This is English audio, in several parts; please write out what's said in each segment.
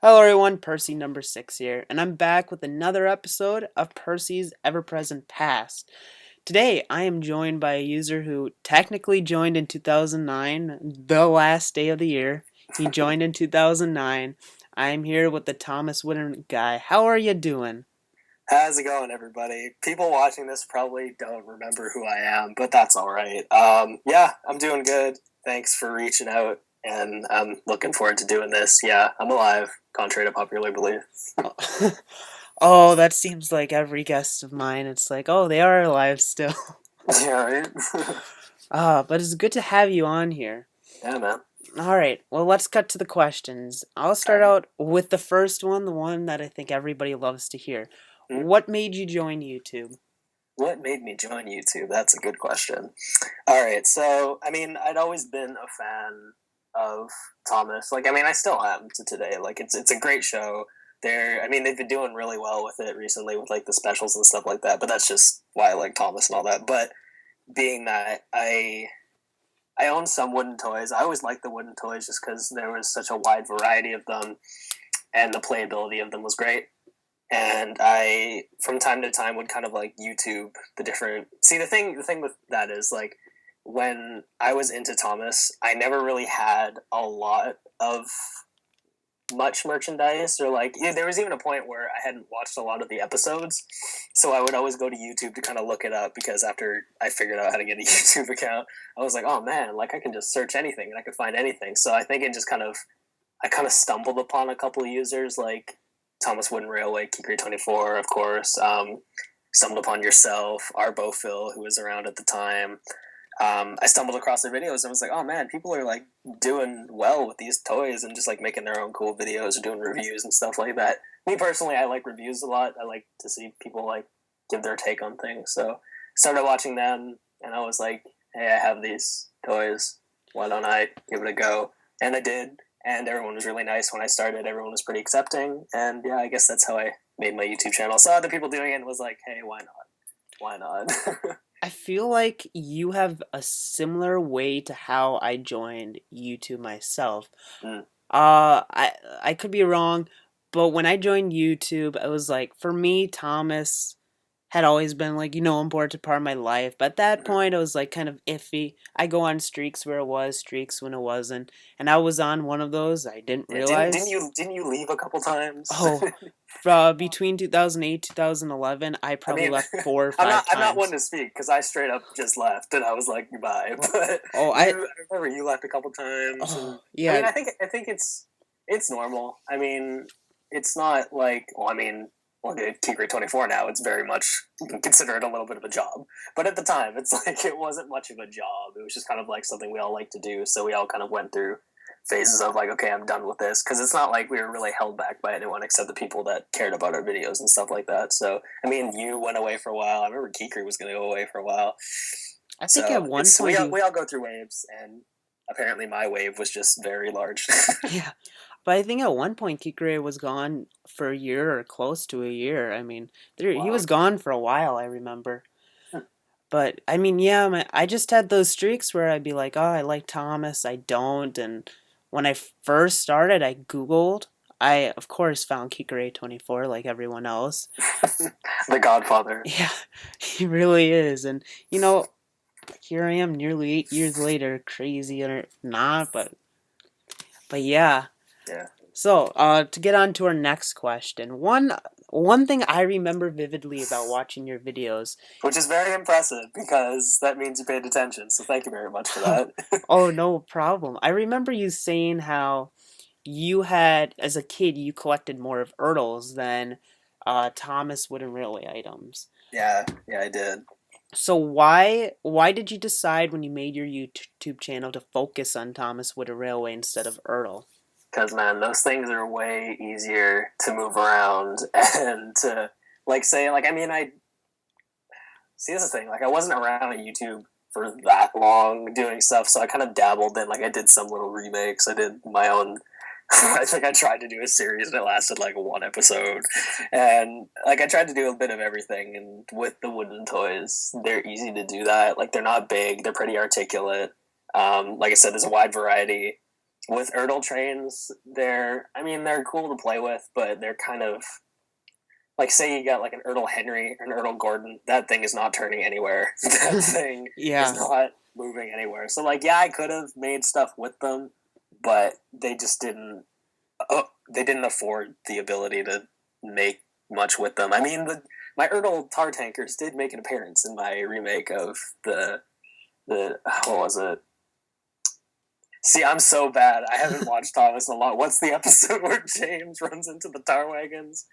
Hello everyone, Percy number 6 here, and I'm back with another episode of Percy's Ever-Present Past. Today, I am joined by a user who technically joined in 2009, the last day of the year. He joined in 2009. I'm here with the TheThomasWoodenGuy. How are you doing? How's it going, everybody? People watching this probably don't remember who I am, but that's all right. Yeah, I'm doing good. Thanks for reaching out, and I'm looking forward to doing this. Yeah, I'm alive, contrary to popular belief. Oh, that seems like every guest of mine. It's like, oh, they are alive still. Yeah, right? But it's good to have you on here. Yeah, man. All right, well, let's cut to the questions. I'll All start right. out with the first one, the one that I think everybody loves to hear. Hmm? What made you join YouTube? What made me join YouTube? That's a good question. All right, so, I'd always been a fan of Thomas. I still am to today. It's a great show. They've been doing really well with it recently with like the specials and stuff like that. But that's just why I like Thomas and all that. But being that I own some wooden toys, I always liked the wooden toys just because there was such a wide variety of them, and the playability of them was great. And I, from time to time, would kind of like YouTube the different. See, the thing with that is like when I was into Thomas, I never really had a lot of much merchandise, or like there was even a point where I hadn't watched a lot of the episodes, so I would always go to YouTube to kind of look it up, because after I figured out how to get a YouTube account, I was like, oh man, like I can just search anything and I could find anything. So I think it just kind of I kind of stumbled upon a couple of users like Thomas Wooden Railway, Kikri24, of course. Stumbled upon yourself, Phil, who was around at the time. I stumbled across their videos and was like, oh man, people are like doing well with these toys and just like making their own cool videos or doing reviews and stuff like that. Me personally, I like reviews a lot. I like to see people like give their take on things. So started watching them, and I was like, hey, I have these toys. Why don't I give it a go? And I did. And everyone was really nice when I started. Everyone was pretty accepting. And yeah, I guess that's how I made my YouTube channel. Saw other people doing it and was like, hey, why not? Why not? I feel like you have a similar way to how I joined YouTube myself. Mm. I could be wrong, but when I joined YouTube, it was like for me, Thomas had always been like, important part of my life. But at that Mhm. point, it was like kind of iffy. I go on streaks where it was, streaks when it wasn't, and I was on one of those. I didn't Yeah, didn't realize. you didn't you leave a couple times? Oh, between 2008 2011, I I probably mean, left four or I'm five not one times. to speak because I straight up just left and I was like goodbye. But Oh, I remember you left a couple times, and oh yeah, I think it's normal. It's not like look at Kikri24 now. It's very much, you can consider it a little bit of a job. But at the time, it's like it wasn't much of a job. It was just kind of like something we all like to do. So we all kind of went through phases of like, okay, I'm done with this, because it's not like we were really held back by anyone except the people that cared about our videos and stuff like that. So you went away for a while. I remember Kikri was going to go away for a while. I think at So one it's point we all go through waves, and apparently my wave was just very large. yeah, but I think at one point Kikure was gone for a year or close to a year. I mean, he Wow. was gone for a while. I remember. But I mean, yeah, I just had those streaks where I'd be like, oh, I like Thomas, I don't. And when I first started, I Googled. I, of course, found Kikure24 like everyone else. The Godfather. Yeah, he really is. And, here I am nearly 8 years later, crazy or not, but yeah. Yeah. So, to get on to our next question, one thing I remember vividly about watching your videos. Which is very impressive because that means you paid attention. So thank you very much for that. Oh, no problem. I remember you saying how you had, as a kid, you collected more of Ertles than Thomas Wooden Railway items. Yeah, yeah, I did. So why did you decide when you made your YouTube channel to focus on Thomas Wooden Railway instead of Ertl? Because man, those things are way easier to move around and to like say like I see, this is the thing, like I wasn't around at YouTube for that long doing stuff, so I kind of dabbled in, like I did some little remakes. I did my own. I think I tried to do a series and it lasted like one episode, and like I tried to do a bit of everything. And with the wooden toys, they're easy to do that. Like they're not big, they're pretty articulate. Like I said, there's a wide variety. with Ertl trains, they're cool to play with, but they're kind of like, say you got like an Ertl Henry or an Ertl Gordon, that thing is not turning anywhere. That thing is Yeah. not moving anywhere. So like, yeah, I could have made stuff with them, but they just didn't. Oh, they didn't afford the ability to make much with them. I mean, my Ertl Tar Tankers did make an appearance in my remake of the what was it? See, I'm so bad. I haven't watched Thomas in a lot. What's the episode where James runs into the tar wagons?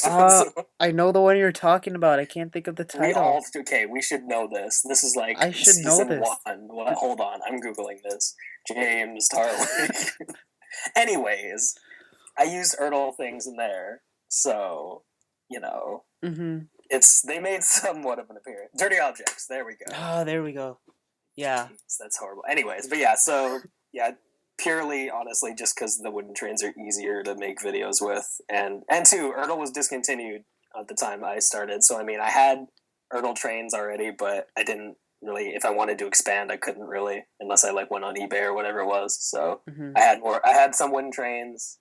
Uh, I know the one you're talking about. I can't think of the We title. all okay. We should know this. This is like I should know season this. one. What? Hold on, I'm googling this. James Tarwick. Anyways, I used Ertl things in there, so you know Mm-hmm. they made somewhat of an appearance. Dirty objects. There we go. Oh, there we go. Yeah. Jeez, that's horrible. Anyways, but yeah, so yeah, purely honestly, just because the wooden trains are easier to make videos with, and two, Ertl was discontinued at the time I started. So I mean, I had Ertl trains already, but I didn't really. If I wanted to expand, I couldn't really unless I like went on eBay or whatever it was. So Mm-hmm. I had more. I had some wooden trains,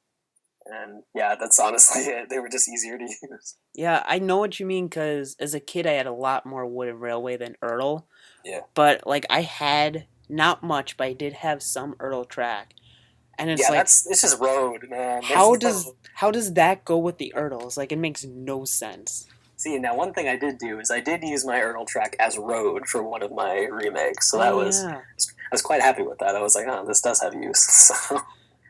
and yeah, that's honestly it. They were just easier to use. Yeah, I know what you mean because as a kid I had a lot more wooden railway than Ertl. Yeah. But like I had not much, but I did have some Ertl track. And it's Yeah, like it's just road, man. how does that go with the Ertls? Like it makes no sense. See, now one thing I did do is I did use my Ertl track as road for one of my remakes, so Oh that was yeah. I was quite happy with that. I was like, oh, this does have use. So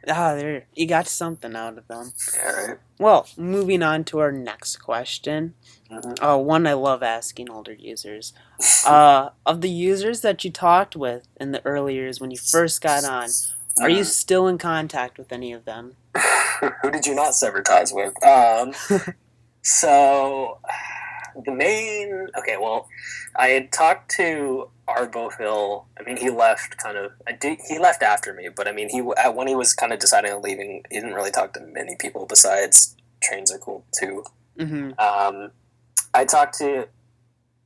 Ah, there you got something out of them. yeah, right. Well, moving on to our next question. One I love asking older users. Of the users that you talked with in the early years when you first got on, are you still in contact with any of them? Who did you not sever ties with? So the main well, I had talked to Arbophil. I mean, he left he left after me, but I mean, when he was kind of deciding on leaving, he didn't really talk to many people besides Trains Are Cool too. Mm-hmm. I talked to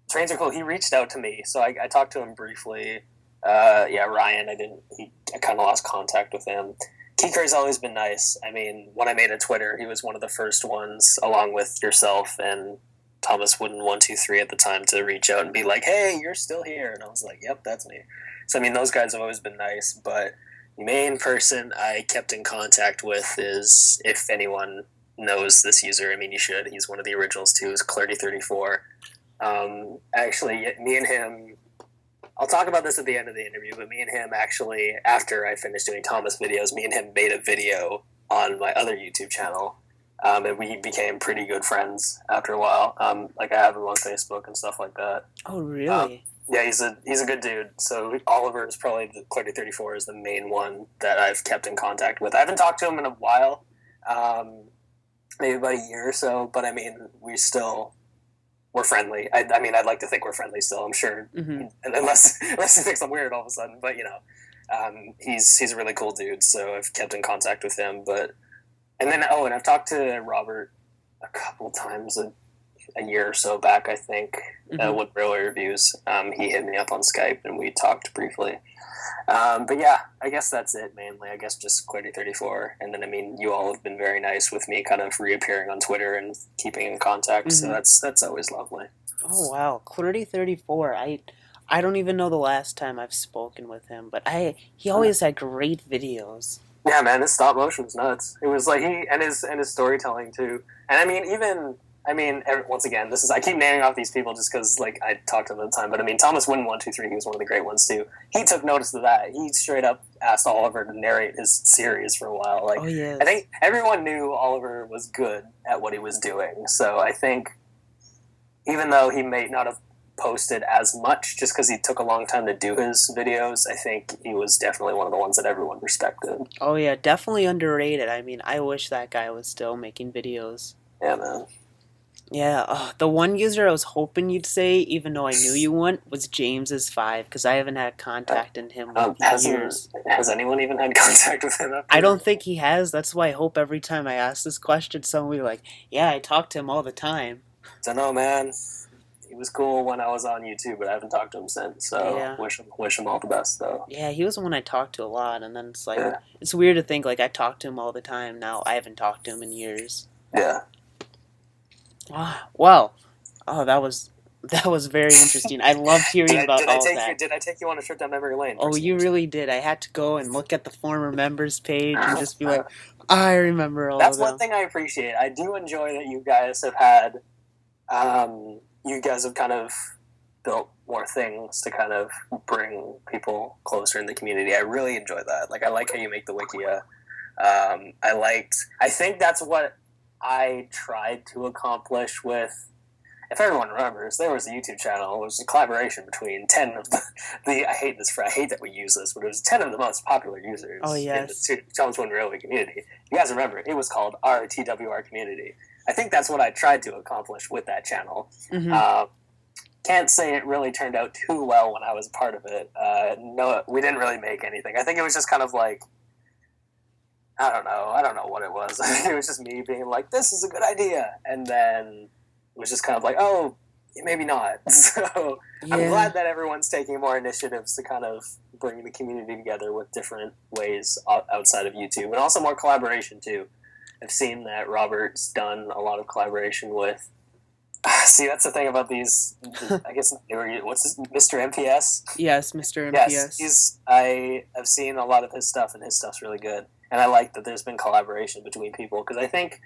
Trains Are Cool. He reached out to me, so I talked to him briefly. Yeah, Ryan. I kind of lost contact with him. Kiker's always been nice. I mean, when I made a Twitter, he was one of the first ones, along with yourself and ThomasWooden123 at the time, to reach out and be like, "Hey, you're still here," and I was like, "Yep, that's me." So I mean, those guys have always been nice, but the main person I kept in contact with is, if anyone knows this user, I mean, you should. He's one of the originals too. Is Clardy34. Actually, me and him. I'll talk about this at the end of the interview, but me and him actually, after I finished doing Thomas videos, me and him made a video on my other YouTube channel, and we became pretty good friends after a while. Like I have him on Facebook and stuff like that. Oh, really? Yeah, he's a good dude. So Oliver is probably Clardy34 is the main one that I've kept in contact with. I haven't talked to him in a while, maybe about a year or so, but I mean, we're friendly. I mean, I'd like to think we're friendly still. I'm sure, unless he thinks I'm weird all of a sudden. But he's a really cool dude. So I've kept in contact with him. And I've talked to Robert a couple times a year or so back, I think, with Railway Reviews. He hit me up on Skype and we talked briefly. But yeah, I guess that's it mainly. I guess just Clardy34. And then, I mean, you all have been very nice with me kind of reappearing on Twitter and keeping in contact. So that's always lovely. Oh, wow. Clardy34. I don't even know the last time I've spoken with him, but he always had great videos. Yeah, man, his stop motion was nuts. It was like his storytelling too. And I mean, once again, I keep naming off these people just because, like, I talked to them at the time. But I mean, ThomasWooden123, he was one of the great ones too. He took notice of that. He straight up asked Oliver to narrate his series for a while. Like, yes. I think everyone knew Oliver was good at what he was doing. So I think, even though he may not have posted as much just because he took a long time to do his videos, I think he was definitely one of the ones that everyone respected. Oh yeah, definitely underrated. I mean, I wish that guy was still making videos. Yeah, man. Yeah, the one user I was hoping you'd say, even though I knew you wouldn't, was James's5, because I haven't had contact in him in years. Has anyone even had contact with him? I don't think he has. That's why I hope every time I ask this question, someone will be like, yeah, I talk to him all the time. Don't know, man. He was cool when I was on YouTube, but I haven't talked to him since. So Yeah. wish him all the best, though. Yeah, he was the one I talked to a lot, and then it's like, Yeah. it's weird to think, like, I talk to him all the time now. I haven't talked to him in years. Yeah. Well, oh, that was very interesting. I loved hearing about all of that. Did I take you on a trip down memory lane? Oh, you really did. I had to go and look at the former members page and just be like, I remember all That's of them. one thing I appreciate. I do enjoy that you guys have had, you guys have kind of built more things to kind of bring people closer in the community. I really enjoy that. Like, I like how you make the Wikia. I think that's what I tried to accomplish with, if everyone remembers, there was a YouTube channel. It was a collaboration between 10 of I hate that we use this, but it was 10 of the most popular users Oh, yes. in the TheThomasWoodenGuy community. You guys remember, it was called OurTWRCommunity. I think that's what I tried to accomplish with that channel. Mm-hmm. Can't say it really turned out too well when I was part of it. No, we didn't really make anything. I think it was just kind of like, I don't know what it was. It was just me being like, this is a good idea. And then it was just kind of like, oh, maybe not. So Yeah. I'm glad that everyone's taking more initiatives to kind of bring the community together with different ways outside of YouTube. And also more collaboration, too. I've seen that Robert's done a lot of collaboration with. See, that's the thing about these. I guess what's his Mr. MPS? Yes, Mr. MPS. Yes, I have seen a lot of his stuff, and his stuff's really good. And I like that there's been collaboration between people, because I think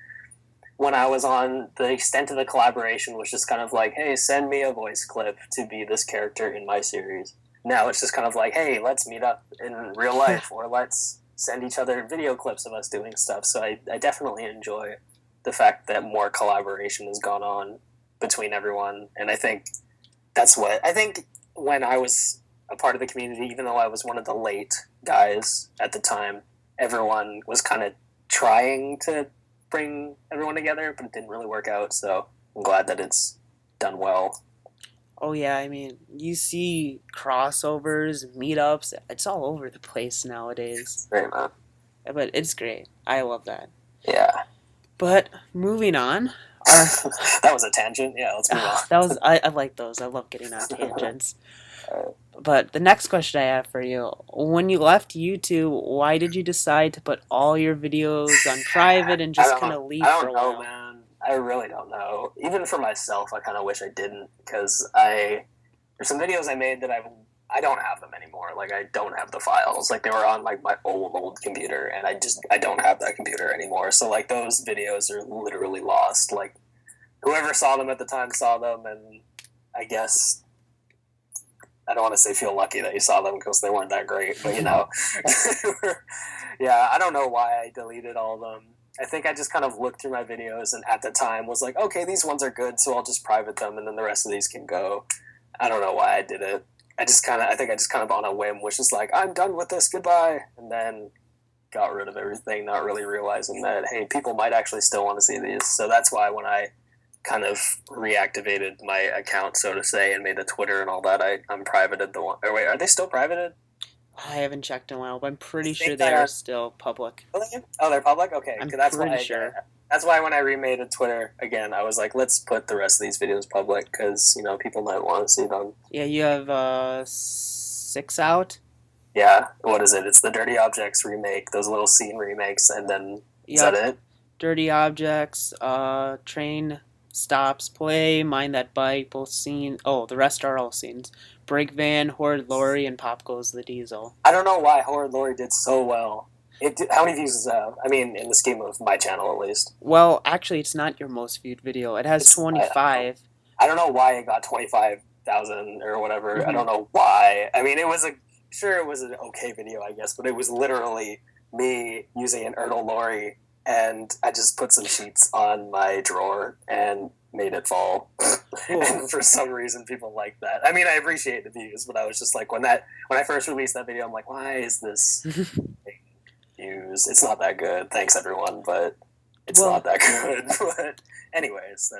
when I was on, the extent of the collaboration was just kind of like, hey, send me a voice clip to be this character in my series. Now it's just kind of like, hey, let's meet up in real life, or let's send each other video clips of us doing stuff. So I definitely enjoy the fact that more collaboration has gone on between everyone. And I think when I was a part of the community, even though I was one of the late guys at the time, everyone was kind of trying to bring everyone together, but it didn't really work out. So I'm glad that it's done well. Oh, yeah, I mean, you see crossovers, meetups, it's all over the place nowadays. Great, man. But it's great. I love that. Yeah. But moving on. That was a tangent. Yeah, let's move on. I like those. I love getting on tangents. But the next question I have for you, when you left YouTube, why did you decide to put all your videos on private and just kind of leave for a while? I don't know, man. I really don't know. Even for myself, I kind of wish I didn't, because there's some videos I made that I don't have them anymore. Like, I don't have the files. Like, they were on like my old computer, and I don't have that computer anymore. So like, those videos are literally lost. Like, whoever saw them at the time saw them, and I guess I don't want to say feel lucky that you saw them, because they weren't that great. But yeah, I don't know why I deleted all of them. I think I just kind of looked through my videos, and at the time was like, okay, these ones are good, so I'll just private them, and then the rest of these can go. I don't know why I did it. I think I just kind of on a whim was just like, I'm done with this, goodbye, and then got rid of everything, not really realizing that, hey, people might actually still want to see these. So that's why when I kind of reactivated my account, so to say, and made a Twitter and all that, I'm privated the one. Or wait, are they still privated? I haven't checked in a while, but I'm pretty sure they are still public. Oh, they're public? Okay. I'm that's pretty why sure. That's why when I remade a Twitter again, I was like, let's put the rest of these videos public, because, people might want to see them. Yeah, you have 6 out? Yeah, what is it? It's the Dirty Objects remake, those little scene remakes, and then, is that it? Dirty Objects, Train Stops Play, Mind That Bike, both scenes. Oh, the rest are all scenes. Break Van, Horrid Lorry, and Pop Goes the Diesel. I don't know why Horrid Lorry did so well. How many views does it have? I mean, in the scheme of my channel, at least. Well, actually, it's not your most viewed video. It has 25. I don't know why it got 25,000 or whatever. Mm-hmm. I don't know why. I mean, it was an okay video, I guess, but it was literally me using an Erdl Lorry, and I just put some sheets on my drawer and made it fall. And for some reason, people like that. I mean, I appreciate the views, but I was just like, when I first released that video, I'm like, why is this views? It's not that good. Thanks, everyone, but it's not that good. But anyways,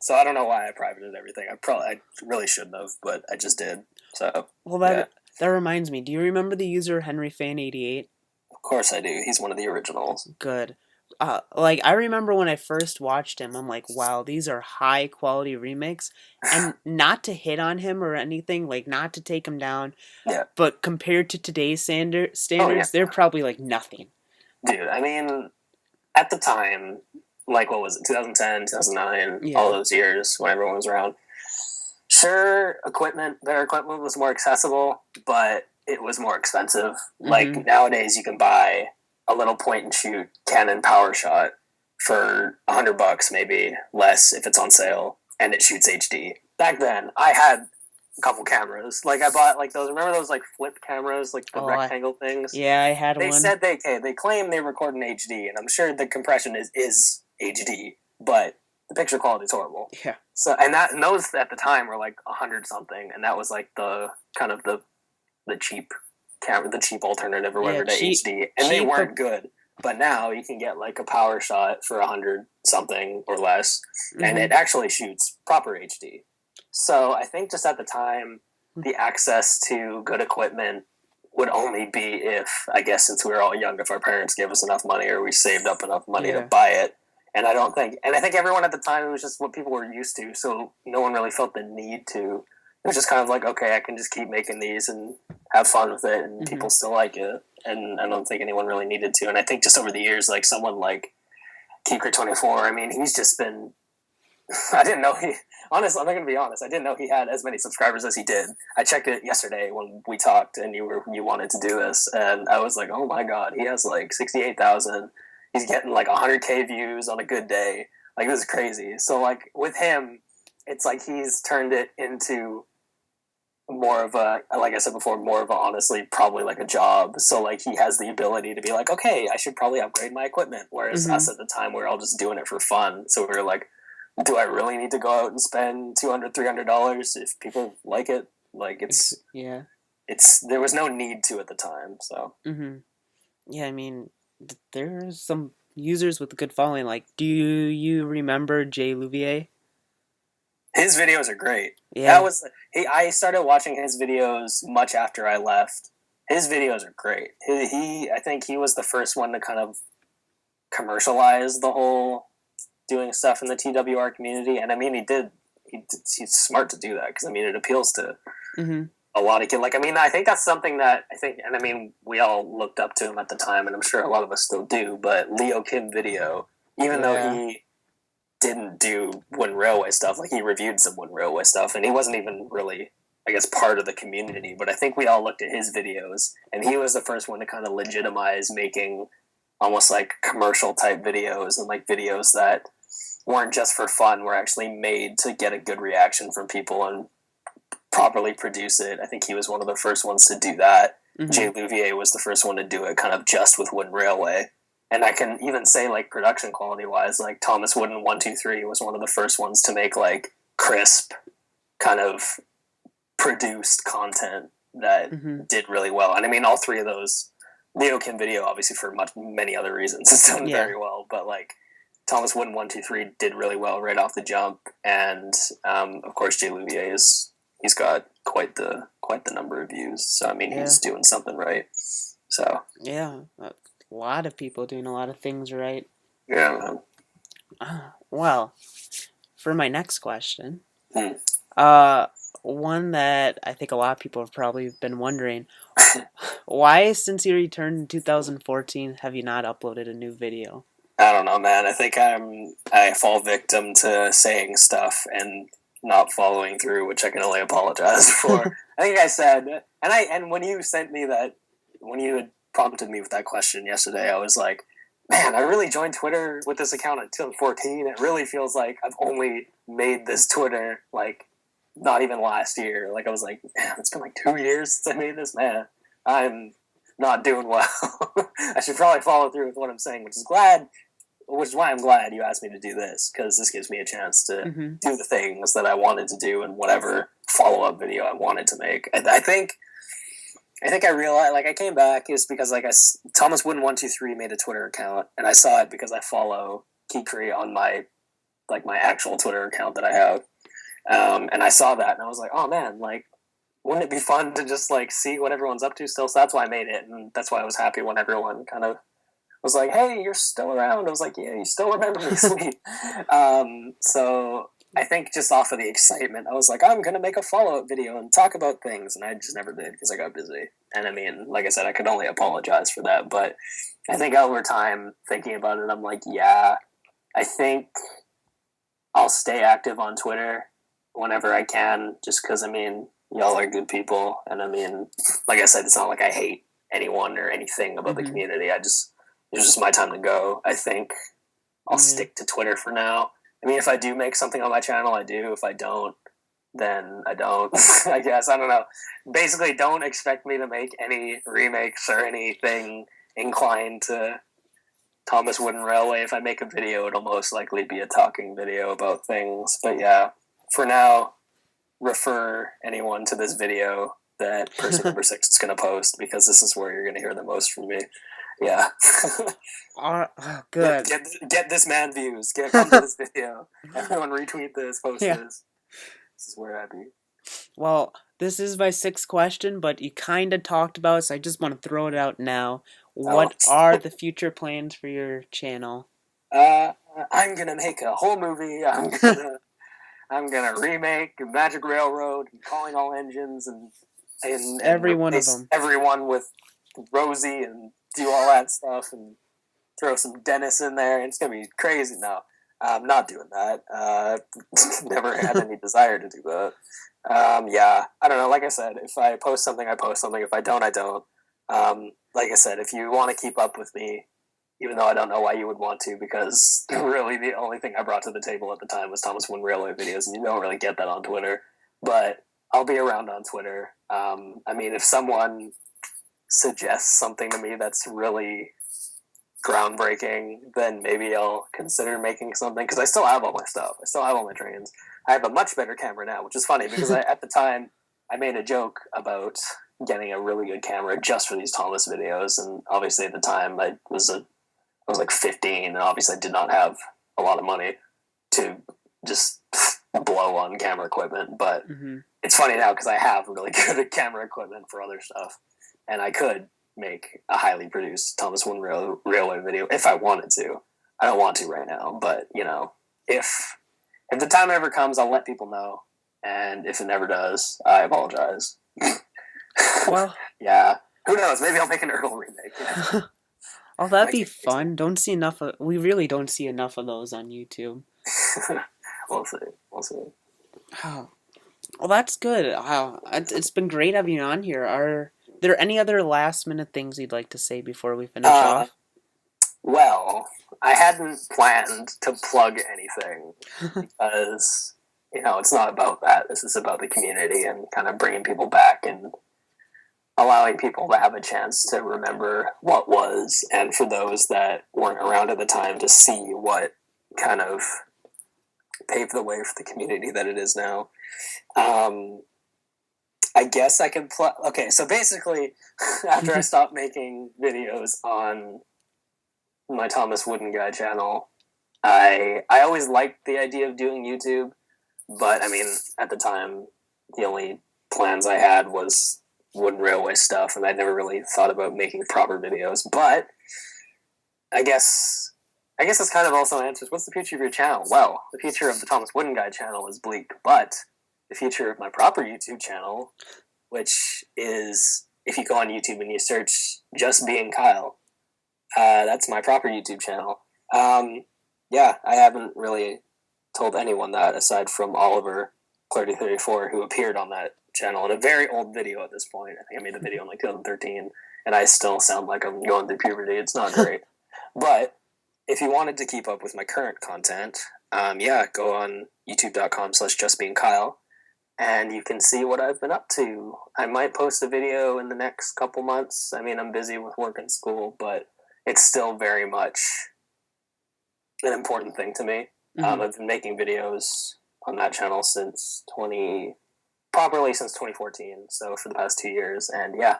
so I don't know why I privated everything. I really shouldn't have, but I just did. So that reminds me, do you remember the user HenryFan88? Of course I do. He's one of the originals. Good. Like I remember when I first watched him, I'm like, wow, these are high quality remakes, and not to hit on him or anything, like not to take him down, Yeah. but compared to today's Oh yeah, standards, they're probably like nothing. dude. I mean, at the time, like what was it, 2010, 2009, all Yeah. those years when everyone was around. Sure, their equipment was more accessible, but it was more expensive. Mm-hmm. Like nowadays, you can buy a little point and shoot Canon PowerShot for $100, maybe less if it's on sale, and it shoots HD. Back then, I had a couple cameras. Like I bought like those. Remember those like flip cameras, like the Oh, rectangle things? yeah, I had They one. said they claim they record in HD, and I'm sure the compression is HD, but the picture quality is horrible. Yeah. So and those at the time were like 100 something, and that was like the kind of the cheap camera, the cheap alternative or Yeah, whatever to HD, and they cheap. weren't good. But now you can get like a power shot for 100 something or less, and Mm-hmm. it actually shoots proper HD. So I think just at the time, the access to good equipment would only be if, I guess, since we were all young, if our parents gave us enough money or we saved up enough money to Yeah. buy it. And I think everyone at the time, it was just what people were used to. So no one really felt the need to. It was just kind of like, okay, I can just keep making these and have fun with it, and Mm-hmm. people still like it. And I don't think anyone really needed to. And I think just over the years, like someone like Keeker24, I mean, he's just been. I didn't know he. Honestly, I'm not gonna be honest. I didn't know he had as many subscribers as he did. I checked it yesterday when we talked, and you wanted to do this, and I was like, oh my god, he has like 68,000. He's getting like 100K views on a good day. Like this is crazy. So like with him, it's like he's turned it into more of a, like I said before, more of a, honestly probably like a job. So like he has the ability to be like, okay, I should probably upgrade my equipment. Whereas Mm-hmm. us at the time, we were all just doing it for fun. So we were like, do I really need to go out and spend $200, $300 if people like it? Like Yeah. it's there was no need to at the time. So Mm-hmm. Yeah, I mean, there's some users with a good following. Like, do you remember Jay Louvier? his videos are great. That Yeah. was I started watching his videos much after I left. His videos are great. I think he was the first one to kind of commercialize the whole doing stuff in the TWR community, and I mean he's smart to do that because I mean it appeals to Mm-hmm. a lot of kids. Like I mean I think that's something that I think, and I mean we all looked up to him at the time, and I'm sure a lot of us still do. But Leo Kim video, even though Yeah. he didn't do Wooden Railway stuff, like he reviewed some Wooden Railway stuff, and he wasn't even really, I guess, part of the community. But I think we all looked at his videos, and he was the first one to kind of legitimize making almost like commercial type videos, and like videos that weren't just for fun, were actually made to get a good reaction from people and properly produce it. I think he was one of the first ones to do that. Mm-hmm. Jay Louvier was the first one to do it kind of just with Wooden Railway. And I can even say, like, production quality wise, like Thomas Wooden 123 was one of the first ones to make like crisp, kind of produced content that Mm-hmm. did really well. And I mean, all three of those, Leo Kim video, obviously for many other reasons, has done Yeah. very well. But like Thomas Wooden 123 did really well right off the jump, and of course Jay Louvier he's got quite the number of views. So I mean, Yeah. he's doing something right. So Yeah. A lot of people doing a lot of things right. yeah. Well, for my next question, Hmm. one that I think a lot of people have probably been wondering, why, since you returned in 2014, have you not uploaded a new video? I don't know, man. I think I fall victim to saying stuff and not following through, which I can only apologize for. I think I said, and when you sent me that, when you had prompted me with that question yesterday, I was like, man, I really joined Twitter with this account in 2014. It really feels like I've only made this Twitter like not even last year. Like I was like, man, it's been like 2 years since I made this. Man, I'm not doing well. I should probably follow through with what I'm saying, which is why I'm glad you asked me to do this, because this gives me a chance to Mm-hmm. do the things that I wanted to do and whatever follow-up video I wanted to make. I think I realized, like, I came back is because, like, Thomas Wooden 123 made a Twitter account, and I saw it because I follow Kikri on my actual Twitter account that I have, and I saw that, and I was like, oh man, like, wouldn't it be fun to just like see what everyone's up to still? So that's why I made it, and that's why I was happy when everyone kind of was like, "Hey, you're still around." I was like, "Yeah, you still remember me, sweet." So I think just off of the excitement, I was like, "I'm gonna make a follow-up video and talk about things," and I just never did because I got busy. And I mean, like I said, I could only apologize for that. But I think over time, thinking about it, I'm like, yeah, I think I'll stay active on Twitter whenever I can, just because I mean, y'all are good people, and I mean, like I said, it's not like I hate anyone or anything about the community. It's just my time to go. I think I'll stick to Twitter for now. I mean, if I do make something on my channel, I do. If I don't, then I don't. I guess. I don't know. Basically, don't expect me to make any remakes or anything inclined to Thomas Wooden Railway. If I make a video, it'll most likely be a talking video about things. But yeah, for now, refer anyone to this video that Percy number 6 is going to post, because this is where you're going to hear the most from me. Yeah. Good. Get this man views. Come to this video. Everyone retweet this, post this. This is where I be. Well, this is my 6th question, but you kind of talked about it, so I just want to throw it out now. What are the future plans for your channel? I'm going to make a whole movie. I'm gonna remake Magic Railroad and Calling All Engines and every one of them. Everyone with Rosie and do all that stuff and throw some Dennis in there. And it's gonna be crazy. No, I'm not doing that. Never had any desire to do that. Yeah, I don't know. Like I said, if I post something, I post something. If I don't, I don't. Like I said, if you want to keep up with me, even though I don't know why you would want to, because really the only thing I brought to the table at the time was Thomas Wooden Railway videos, and you don't really get that on Twitter. But I'll be around on Twitter. I mean, if someone suggests something to me that's really groundbreaking, then maybe I'll consider making something, because I still have all my stuff. I still have all my trains. I have a much better camera now, which is funny, because at the time, I made a joke about getting a really good camera just for these Thomas videos, and obviously at the time, I was like 15, and obviously I did not have a lot of money to just blow on camera equipment. But it's funny now, because I have really good camera equipment for other stuff, and I could make a highly produced Thomas Wooden Railway video if I wanted to. I don't want to right now, but you know, if the time ever comes, I'll let people know, and if it never does, I apologize. Well, yeah, who knows? Maybe I'll make an Earl remake. Yeah. Oh, that'd be fun. We really don't see enough of those on YouTube. We'll see. Oh, well, that's good. Wow, it's been great having you on here. Are there any other last-minute things you'd like to say before we finish off? Well, I hadn't planned to plug anything, because, you know, it's not about that. This is about the community and kind of bringing people back and allowing people to have a chance to remember what was, and for those that weren't around at the time to see what kind of paved the way for the community that it is now. I guess I can okay, so basically, after I stopped making videos on my Thomas Wooden Guy channel, I always liked the idea of doing YouTube, but I mean, at the time, the only plans I had was Wooden Railway stuff, and I'd never really thought about making proper videos. But I guess this kind of also answers, what's the future of your channel? Well, the future of the Thomas Wooden Guy channel is bleak, but the future of my proper YouTube channel, which is, if you go on YouTube and you search Just Being Kyle, that's my proper YouTube channel. Yeah, I haven't really told anyone that, aside from Oliver Clardy34, who appeared on that channel in a very old video at this point. I think I made a video in like 2013, and I still sound like I'm going through puberty. It's not great. But if you wanted to keep up with my current content, yeah, go on youtube.com/justbeingkyle, and you can see what I've been up to. I might post a video in the next couple months. I mean, I'm busy with work and school, but it's still very much an important thing to me. I've been making videos on that channel since 2014, so for the past 2 years, and yeah,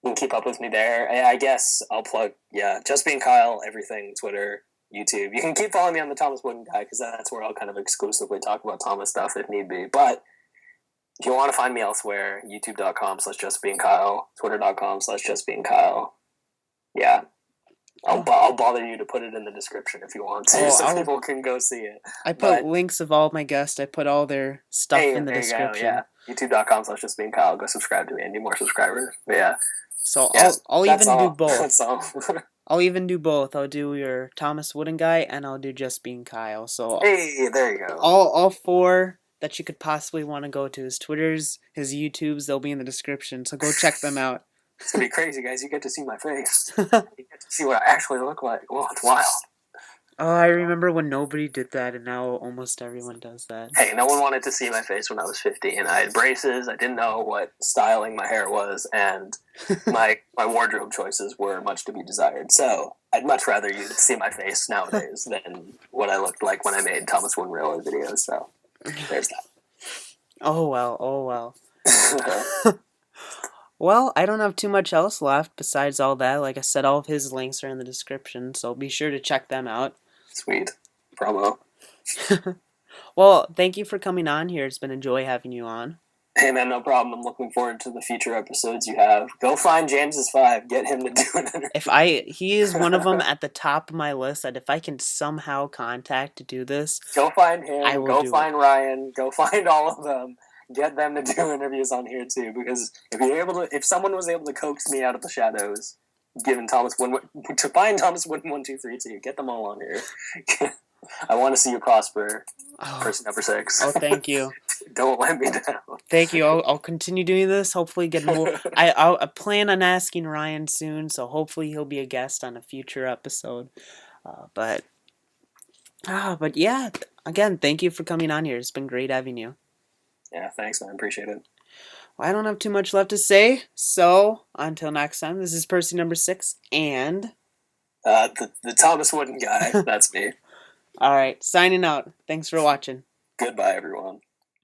you can keep up with me there. I guess I'll plug, Just Being Kyle, everything, Twitter, YouTube. You can keep following me on the Thomas Wooden Guy, because that's where I'll kind of exclusively talk about Thomas stuff if need be. But if you want to find me elsewhere, youtube.com/justbeingkyle, twitter.com/justbeingkyle. Yeah, I'll I'll bother you to put it in the description if you want to, so people can go see it. I put links of all my guests. I put all their stuff in the description. Go, yeah. YouTube.com/justbeincyle. Go subscribe to me. I need more subscribers. But yeah. So I'll even do both. I'll even do both. I'll do your Thomas Wooden Guy and I'll do Just Being Kyle. So hey, there you go. All four that you could possibly want to go to his Twitters, his YouTubes, they'll be in the description. So go check them out. It's gonna be crazy, guys. You get to see my face. You get to see what I actually look like. Oh, it's wild. Oh, I remember when nobody did that, and now almost everyone does that. Hey, no one wanted to see my face when I was 50, and I had braces. I didn't know what styling my hair was, and my wardrobe choices were much to be desired. So I'd much rather you see my face nowadays than what I looked like when I made Thomas Wooden Railroad videos. So there's that. Oh well. Well, I don't have too much else left besides all that. Like I said, all of his links are in the description, so be sure to check them out. Sweet. Promo. Well, thank you for coming on here. It's been a joy having you on. Hey, man, no problem. I'm looking forward to the future episodes you have. Go find James's 5. Get him to do an interview. He is one of them at the top of my list that if I can somehow contact to do this, go find him. Go find Ryan. Go find all of them. Get them to do interviews on here too, because if someone was able to coax me out of the shadows, to find Thomas Wooden 1232, get them all on here. I want to see you prosper, person number 6. Oh, thank you. Don't let me down. Thank you. I'll continue doing this. Hopefully, get more. I plan on asking Ryan soon, so hopefully he'll be a guest on a future episode. But yeah, again, thank you for coming on here. It's been great having you. Yeah, thanks, man. Appreciate it. Well, I don't have too much left to say, so until next time, this is Percy number 6, and the Thomas Wooden Guy. That's me. All right, signing out. Thanks for watching. Goodbye, everyone.